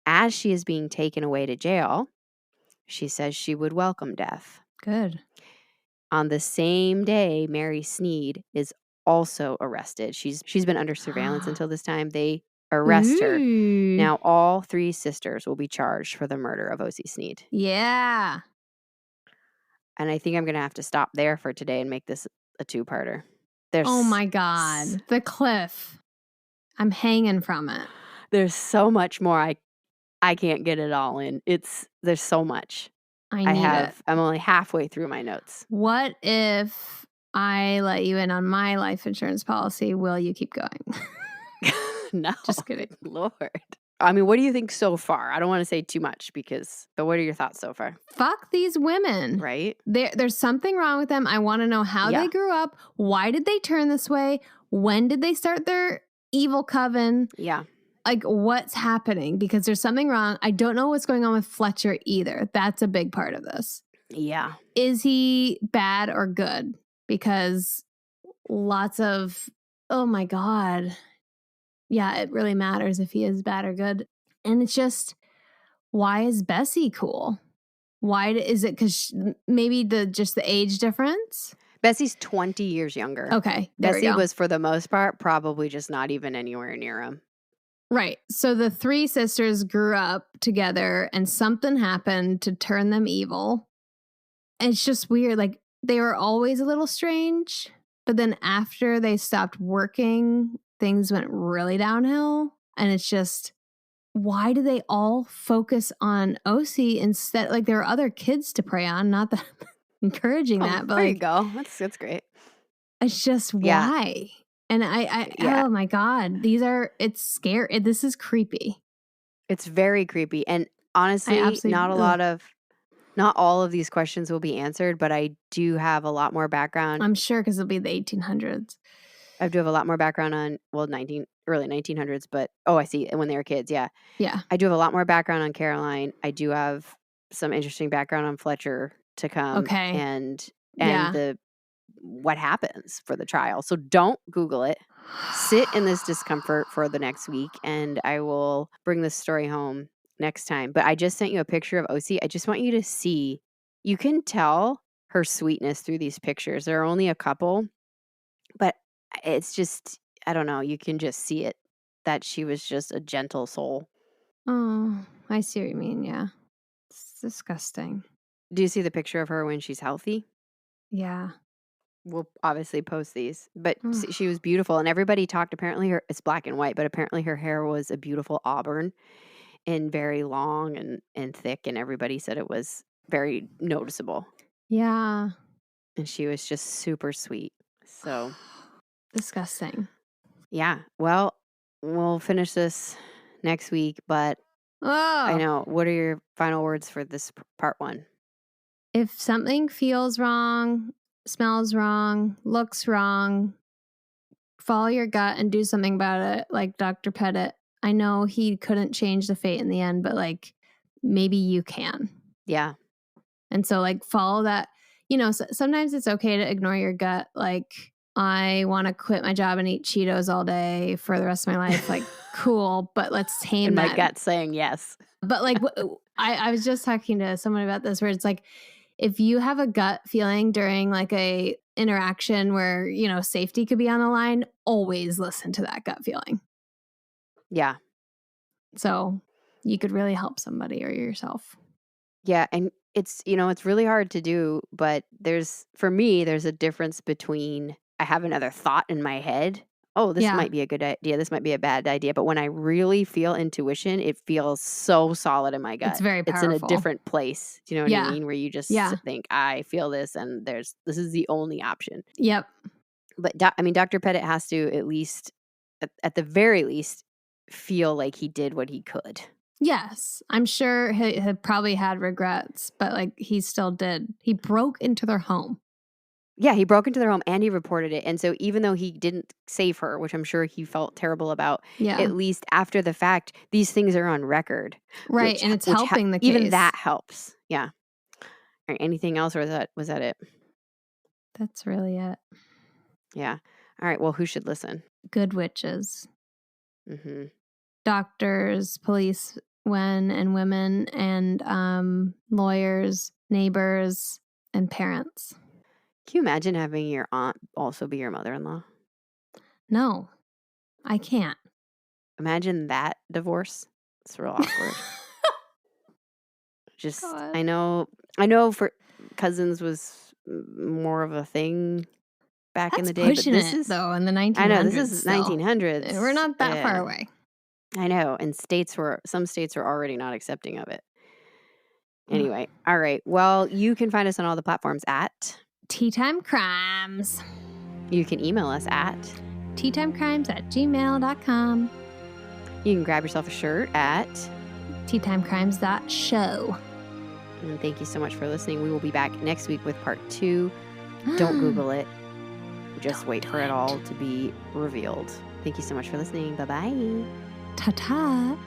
As she is being taken away to jail, she says she would welcome death. Good. On the same day, Mary Snead is also arrested. She's been under surveillance until this time. They arrest her. Now, all 3 sisters will be charged for the murder of Ocey Snead. Yeah. And I think I'm going to have to stop there for today and make this a 2-parter. Oh my God. The cliff. I'm hanging from it. There's so much more. I can't get it all in. There's so much. I need it. I'm only halfway through my notes. What if I let you in on my life insurance policy? Will you keep going? No. Just kidding. Good Lord. I mean, what do you think so far? I don't want to say too much but what are your thoughts so far? Fuck these women. Right? There's something wrong with them. I want to know how they grew up. Why did they turn this way? When did they start their evil coven? Yeah. Like, what's happening? Because there's something wrong. I don't know what's going on with Fletcher either. That's a big part of this. Yeah. Is he bad or good? Because lots of, oh my God. Yeah, it really matters if he is bad or good. And it's just, why is Bessie cool? Why is it? Because maybe just the age difference? Bessie's 20 years younger. Okay, there we Bessie go. was, for the most part, probably just not even anywhere near him. Right. So the three sisters grew up together and something happened to turn them evil. And it's just weird. Like, they were always a little strange, but then after they stopped working, things went really downhill. And it's just, why do they all focus on Ocey instead? Like, there are other kids to prey on, not that I'm encouraging that, but there like, you go. That's great. It's just why. And oh my God, it's scary. This is creepy. It's very creepy. And honestly, not all of these questions will be answered, but I do have a lot more background. I'm sure because it'll be the 1800s. I do have a lot more background on, early 1900s, but, I see, when they were kids, yeah. Yeah. I do have a lot more background on Caroline. I do have some interesting background on Fletcher to come. Okay. And what happens for the trial. So don't Google it. Sit in this discomfort for the next week, and I will bring this story home next time. But I just sent you a picture of Ocey. I just want you to see. You can tell her sweetness through these pictures. There are only a couple, but it's just, I don't know. You can just see it, that she was just a gentle soul. Oh, I see what you mean. Yeah. It's disgusting. Do you see the picture of her when she's healthy? Yeah. We'll obviously post these, but she was beautiful, and everybody talked. Apparently, it's black and white, but apparently her hair was a beautiful auburn and very long and thick, and everybody said it was very noticeable. Yeah. And she was just super sweet. So disgusting. Yeah. Well, we'll finish this next week, but I know. What are your final words for this part one? If something feels wrong, smells wrong, looks wrong, follow your gut and do something about it, like Dr. Pettit. I know he couldn't change the fate in the end, but like maybe you can. Yeah. And so like follow that. You know, sometimes it's okay to ignore your gut. Like, I want to quit my job and eat Cheetos all day for the rest of my life. Like, cool, but let's tame that. My gut's saying yes. But like, I was just talking to someone about this where it's like, if you have a gut feeling during like a interaction where, you know, safety could be on the line, always listen to that gut feeling. Yeah. So you could really help somebody or yourself. Yeah. And it's, you know, it's really hard to do, but for me, there's a difference between I have another thought in my head. Oh, this might be a good idea. This might be a bad idea. But when I really feel intuition, it feels so solid in my gut. It's very powerful. It's in a different place. Do you know what I mean? Where you just think, I feel this, and this is the only option. Yep. But Dr. Pettit has to at least, at the very least, feel like he did what he could. Yes. I'm sure he had probably had regrets, but like he still did. He broke into their home. Yeah, he broke into their home and he reported it. And so even though he didn't save her, which I'm sure he felt terrible about, at least after the fact, these things are on record. Right. And it's helping the case. Even that helps. Yeah. All right, anything else, or was that it? That's really it. Yeah. All right. Well, who should listen? Good witches. Mm-hmm. Doctors, policemen and women, and lawyers, neighbors, and parents. Can you imagine having your aunt also be your mother-in-law? No, I can't. Imagine that divorce. It's real awkward. Just, God. I know for cousins was more of a thing back in the day. Pushing but this is though in the 1900s. I know, this is 1900s. We're not that far away. I know, and some states were already not accepting of it. Anyway, all right. Well, you can find us on all the platforms at Tea Time Crimes. You can email us at teatimecrimes@gmail.com. You can grab yourself a shirt at teatimecrimes.show. And thank you so much for listening. We will be back next week with part 2. Don't Google it. Just wait for it all to be revealed. Thank you so much for listening. Bye-bye. Ta-ta.